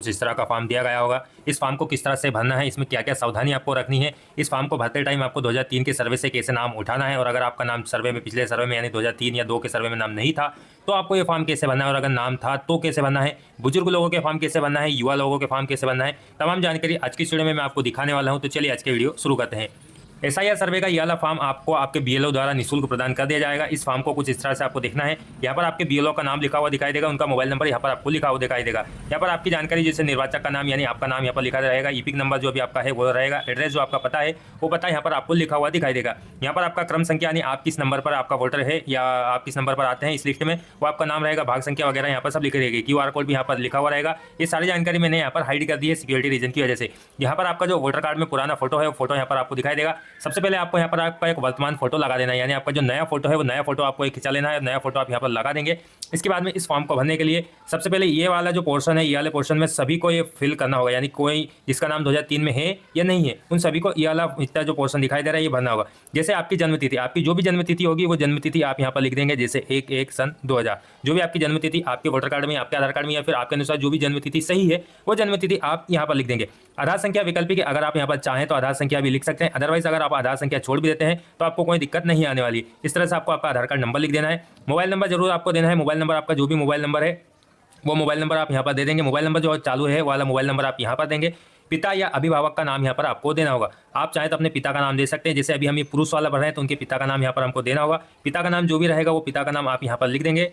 कुछ इस तरह का फॉर्म दिया गया होगा। इस फॉर्म को किस तरह से भरना है, इसमें क्या क्या सावधानी आपको रखनी है, इस फॉर्म को भरते टाइम आपको 2003 के सर्वे से कैसे नाम उठाना है, और अगर आपका नाम सर्वे में पिछले सर्वे में यानी 2003 या 2 के सर्वे में नाम नहीं था तो आपको ये फॉर्म कैसे भरना है, और अगर नाम था तो कैसे भरना है, बुजुर्ग लोगों के फॉर्म कैसे भरना है, युवा लोगों के फॉर्म कैसे भरना है, तमाम जानकारी आज की वीडियो में मैं आपको दिखाने वाला हूं। तो चलिए आज के वीडियो शुरू करते हैं। एसआईआर सर्वे का ये वाला फॉर्म आपको आपके बीएलओ द्वारा निःशुल्क प्रदान कर दिया जाएगा। इस फॉर्म को कुछ इस तरह से आपको देखना है। यहाँ पर आपके बीएलओ का नाम लिखा हुआ दिखाई देगा, उनका मोबाइल नंबर यहाँ पर आपको लिखा हुआ दिखाई देगा। यहाँ पर आपकी जानकारी जैसे निर्वाचक का नाम यानी आपका नाम यहाँ पर लिखा रहेगा, ईपिक नंबर जो भी आपका है वो रहेगा, एड्रेस जो आपका पता है वो पता यहाँ पर आपको लिखा हुआ दिखाई देगा। यहाँ पर आपका क्रम संख्या यानी आप किस नंबर पर आपका वोटर है या आप किस नंबर पर आते हैं इस लिस्ट में, वो आपका नाम रहेगा, भाग संख्या वगैरह यहाँ पर सब लिखी रहेगी। क्यूआर कोड भी यहाँ पर लिखा हुआ रहेगा। ये सारी जानकारी मैंने यहाँ पर हाइड कर दी है सिक्योरिटी रीजन की वजह से। यहाँ पर आपका जो वोटर कार्ड में पुराना फोटो है वो फोटो यहाँ पर आपको दिखाई देगा। सबसे पहले आपको यहाँ पर आपका एक वर्तमान फोटो लगा देना है, यानी आपका जो नया फोटो है वो नया फोटो आपको एक खिंचा लेना है, नया फोटो आप यहाँ पर लगा देंगे। इसके बाद में इस फॉर्म को भरने के लिए सबसे पहले ये वाला जो पोर्शन है, ये वाले पोर्शन में सभी को ये फिल करना होगा, यानी कोई जिसका नाम 2003 में है या नहीं है उन सभी को ये वाला इतना जो पोर्शन दिखाई दे रहा है ये भरना होगा। जैसे आपकी जन्मतिथि, आपकी जो भी जन्मतिथि होगी वो जन्मतिथि आप यहाँ पर लिख देंगे, जैसे 1/1 सन 2000। जो भी आपकी जन्मतिथि आपके वोटर कार्ड में, आपके आधार कार्ड में या फिर आपके अनुसार जो भी जन्मतिथि सही है वो जन्मतिथि आप यहाँ पर लिख देंगे। आधार संख्या विकल्प की अगर आप यहाँ पर चाहें तो आधार संख्या भी लिख सकते हैं, अदरवाइज अगर आप आधार संख्या छोड़ भी देते हैं तो आपको कोई दिक्कत नहीं आने वाली। इस तरह से आपको आपका आधार कार्ड नंबर लिख देना है। मोबाइल नंबर जरूर आपको देना है। मोबाइल नंबर आपका जो भी मोबाइल नंबर है वो मोबाइल नंबर आप यहाँ पर दे देंगे। मोबाइल नंबर जो चालू है वाला मोबाइल नंबर आप यहाँ पर देंगे। पिता या अभिभावक का नाम यहाँ पर आपको देना होगा। आप चाहे तो अपने पिता का नाम दे सकते हैं, जैसे अभी हम ये पुरुष वाला भर रहे हैं तो उनके पिता का नाम यहाँ पर हमको देना होगा। पिता का नाम जो भी रहेगा वो पिता का नाम आप यहाँ पर लिख देंगे।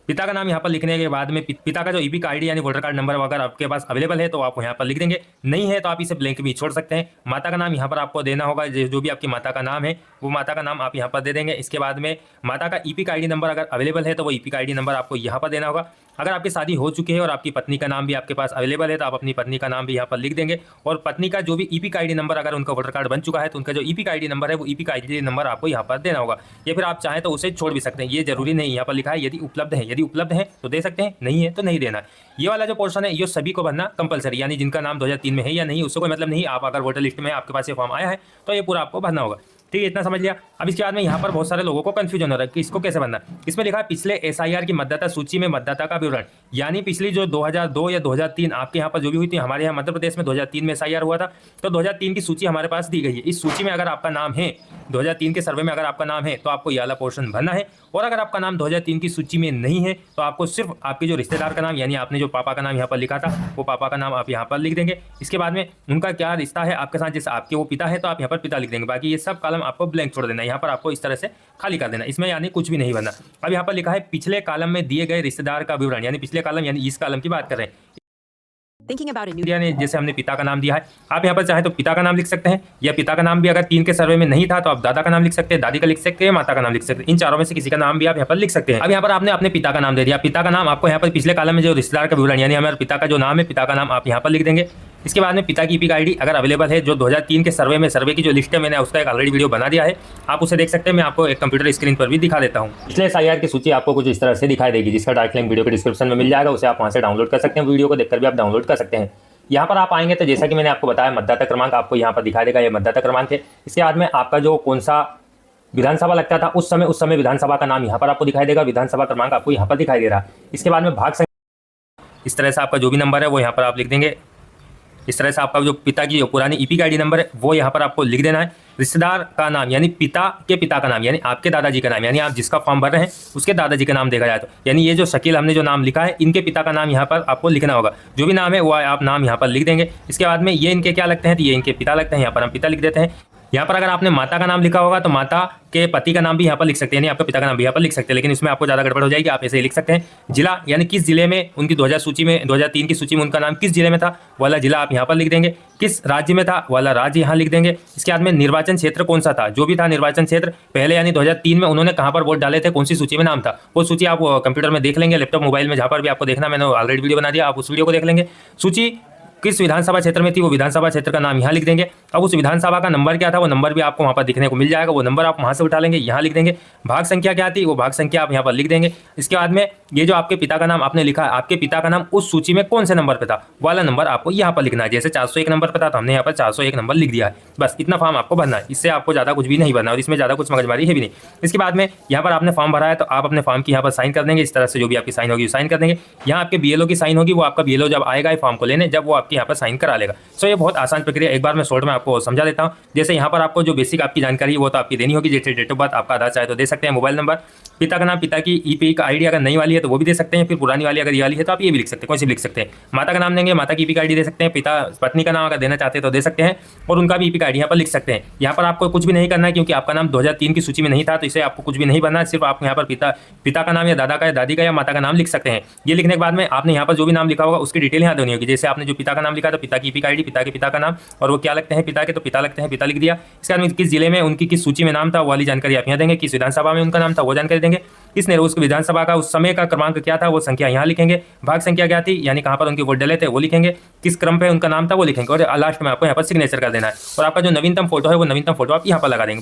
पिता का नाम यहाँ पर लिखने के बाद में पिता का जो ईपिक आईडी यानी वोटर कार्ड नंबर अगर आपके पास अवेलेबल है तो आप यहाँ पर लिख देंगे, नहीं है तो आप इसे ब्लैंक भी छोड़ सकते हैं। माता का नाम यहाँ पर आपको देना होगा, जो भी आपकी माता का नाम है वो माता का नाम आप यहाँ पर दे देंगे। इसके बाद में माता का ईपिक आईडी नंबर अगर अवेलेबल है तो वो ईपिक आईडी नंबर आपको यहाँ पर देना होगा। अगर आपकी शादी हो चुकी है और आपकी पत्नी का नाम भी आपके पास अवेलेबल है तो आप अपनी पत्नी का नाम भी यहाँ पर लिख देंगे, और पत्नी का जो भी ईपिक आईडी नंबर अगर उनका वोटर कार्ड बन चुका है तो उनका जो ईपिक आईडी नंबर है वो ईपिक आईडी नंबर आपको यहाँ पर देना होगा, या फिर आप चाहें तो उसे छोड़ भी सकते हैं। ये जरूरी नहीं, यहाँ पर लिखा है यदि उपलब्ध है, यदि उपलब्ध है तो दे सकते हैं, नहीं है तो नहीं देना। ये वाला जो पोर्शन है ये सभी को भरना कंपलसरी, यानी जिनका नाम 2003 में है या नहीं उससे कोई मतलब नहीं। आप अगर वोटर लिस्ट में आपके पास ये फॉर्म आया है तो ये पूरा आपको भरना होगा। ठीक है, इतना समझ लिया। अब इसके बाद में यहाँ पर बहुत सारे लोगों को कंफ्यूजन हो रहा है कि इसको कैसे भरना। इसमें लिखा है पिछले एसआईआर की मतदाता सूची में मतदाता का विवरण, यानी पिछली जो 2002 या 2003 आपके यहाँ पर जो भी हुई थी, हमारे यहाँ मध्य प्रदेश में 2003 में एसआईआर हुआ था तो 2003 की सूची हमारे पास दी गई है। इस सूची में अगर आपका नाम है 2003 के सर्वे में अगर आपका नाम है तो आपको ये वाला पोर्शन भरना है, और अगर आपका नाम 2003 की सूची में नहीं है तो आपको सिर्फ आपके जो रिश्तेदार का नाम यानी आपने जो पापा का नाम यहाँ पर लिखा था वो पापा का नाम आप यहाँ पर लिख देंगे। इसके बाद में उनका क्या रिश्ता है आपके साथ, जैसे आपके वो पिता है तो आप यहाँ पर पिता लिख देंगे। बाकी ये सब कॉलम आपको ब्लैंक छोड़ देना, यहाँ पर आपको इस तरह से खाली कर देना, इसमें यानी कुछ भी नहीं भरना। अब यहाँ पर लिखा है पिछले कॉलम में दिए गए रिश्तेदार का विवरण, यानी पिछले कॉलम यानी इस कॉलम की बात कर रहे हैं। यानी जैसे हमने पिता का नाम दिया है, आप यहाँ पर चाहे तो पिता का नाम लिख सकते हैं, या पिता का नाम भी अगर 3 के सर्वे में नहीं था तो आप दादा का नाम लिख सकते हैं, दादी का लिख सकते हैं, माता का नाम लिख सकते हैं। इन चारों में से किसी का नाम भी आप यहाँ पर लिख सकते हैं। अब यहाँ पर आपने अपने पिता का नाम दे दिया। पिता का नाम आपको यहाँ पर पिछले कॉलम में जो रिश्तेदार का विवरण यानी हमारे पिता का जो नाम है पिता का नाम आप यहाँ पर लिख देंगे। इसके बाद में पिता की ईपिक आईडी अगर अवेलेबल है, जो 2003 के सर्वे में सर्वे की जो लिस्ट है मैंने उसका एक ऑलरेडी वीडियो बना दिया है, आप उसे देख सकते हैं। मैं आपको एक कंप्यूटर स्क्रीन पर भी दिखा देता हूँ। पिछले एसआईआर की सूची आपको कुछ इस तरह से दिखाई देगी, जिसका डायरेक्ट लिंक वीडियो के डिस्क्रिप्शन में मिल जाएगा, उसे आप वहाँ से डाउनलोड कर सकते हैं। वीडियो को देखकर भी आप डाउनलोड कर सकते हैं। यहाँ पर आप आएंगे तो जैसा कि मैंने आपको बताया मतदाता क्रमांक आपको यहाँ पर दिखा देगा, ये मतदाता क्रमांक है। इसके बाद में आपका जो कौन सा विधानसभा लगता था उस समय विधानसभा का नाम यहाँ पर आपको दिखाई देगा, विधानसभा क्रमांक आपको यहाँ पर दिखाई दे रहा है। इसके बाद में भाग संख्या, इस तरह से आपका जो भी नंबर है वो यहाँ पर आप लिख देंगे। इस तरह से आपका जो पिता की जो पुरानी ईपिक आईडी नंबर है वो यहाँ पर आपको लिख देना है। रिश्तेदार का नाम यानी पिता के पिता का नाम यानी आपके दादाजी का नाम, यानी आप जिसका फॉर्म भर रहे हैं उसके दादाजी का नाम देखा जाए तो, यानी ये जो शकील हमने जो नाम लिखा है इनके पिता का नाम यहाँ पर आपको लिखना होगा। जो भी नाम है वो आप नाम यहाँ पर लिख देंगे। इसके बाद में ये इनके क्या लगते हैं तो ये इनके पिता लगते हैं, यहाँ पर हम पिता लिख देते हैं। यहाँ पर अगर आपने माता का नाम लिखा होगा तो माता के पति का नाम भी यहाँ पर लिख सकते हैं, यानी आपके पिता का नाम भी यहाँ पर लिख सकते हैं, लेकिन इसमें आपको ज़्यादा गड़बड़ हो जाएगी। आप ऐसे ही लिख सकते हैं। जिला यानी किस जिले में उनकी 2003 की सूची में उनका नाम किस जिले में था वाला जिला आप यहाँ पर लिख देंगे। किस राज्य में था वाला राज्य यहाँ लिख देंगे। इसके बाद में निर्वाचन क्षेत्र कौन सा था, जो भी था निर्वाचन क्षेत्र पहले यानी 2003 में उन्होंने कहाँ पर वोट डाले थे, कौन सी सूची में नाम था, वो सूची आप कंप्यूटर में देख लेंगे, लैपटॉप मोबाइल में जहाँ पर भी आपको देखना, मैंने ऑलरेडी वीडियो बना दिया, आप उस वीडियो को देख लेंगे। सूची किस विधानसभा क्षेत्र में थी वो विधानसभा क्षेत्र का नाम यहाँ लिख देंगे। अब उस विधानसभा का नंबर क्या था वो नंबर भी आपको वहाँ पर दिखने को मिल जाएगा, वो नंबर आप वहाँ से उठा लेंगे, यहाँ लिख देंगे। भाग संख्या क्या थी वो भाग संख्या आप यहाँ पर लिख देंगे। इसके बाद में ये जो आपके पिता का नाम आपने लिखा है, आपके पिता का नाम उस सूची में कौन से नंबर पे था वाला नंबर आपको यहाँ पर लिखना है। जैसे 401 नंबर पे था तो हमने यहाँ पर 401 नंबर लिख दिया है। बस इतना फॉर्म आपको भरना है, इससे आपको ज़्यादा कुछ भी नहीं भरना और इसमें ज़्यादा कुछ मगजमारी है भी नहीं। इसके बाद में यहाँ पर आपने फॉर्म भरा है तो आप अपने फॉर्म की यहाँ पर साइन कर देंगे। इस तरह से जो भी आपकी साइन होगी साइन कर देंगे। यहाँ आपके बीएलओ की साइन होगी, वो आपका बीएलओ जब आएगा फॉर्म को लेने जब वो आपके यहाँ पर साइन करा लेगा। सो ये बहुत आसान प्रक्रिया, एक बार मैं शॉर्ट में आपको समझा देता हूँ। जैसे यहाँ पर आपको जो बेसिक आपकी जानकारी है वो तो आपकी देनी होगी, जैसे डेट ऑफ बर्थ, आपका आधार चाहे तो दे सकते हैं, मोबाइल नंबर, पिता का नाम, पिता की ईपी का आईडी अगर नई वाली है तो वो भी दे सकते हैं, फिर पुरानी वाली अगर ये वाली है तो आप ये भी लिख सकते हैं, कोई सी भी लिख सकते हैं। माता का नाम देंगे, माता की ईपी का आईडी दे सकते हैं, पिता पत्नी का नाम अगर देना चाहते हैं तो दे सकते हैं और उनका भी ईपी का आईडी यहाँ पर लिख सकते हैं। यहाँ पर आपको कुछ भी नहीं करना है क्योंकि आपका नाम 2003 की सूची में नहीं था, तो इसे आपको कुछ भी नहीं भरना है। सिर्फ आप यहाँ पर पिता का नाम या दादा का या दादी का या माता का नाम लिख सकते हैं। ये लिखने के बाद में आपने यहाँ पर जो भी नाम लिखा होगा उसकी डिटेल यहाँ देनी होगी। जैसे आपने जो पिता का नाम लिखा तो पिता की ईपी का आईडी, पिता के पिता का नाम और वो क्या लगते हैं पिता के, तो पिता लगते हैं, पिता लिख दिया। इसके बाद में किस जिले में उनकी किस सूची में नाम था वो वाली जानकारी आप यहाँ देंगे, किस विधानसभा में उनका नाम था वो जानकारी देंगे, किसने उस विधानसभा का उस समय का क्रमांक क्या था वो संख्या यहाँ लिखेंगे, भाग संख्या क्या थी यानी कहाँ पर उनके वोट डले थे वो लिखेंगे, किस क्रम पे उनका नाम था वो लिखेंगे और लास्ट में आपको यहाँ पर सिग्नेचर कर देना है। और आपका जो नवीनतम फोटो है वो नवीनतम फोटो आप यहाँ पर लगा देंगे।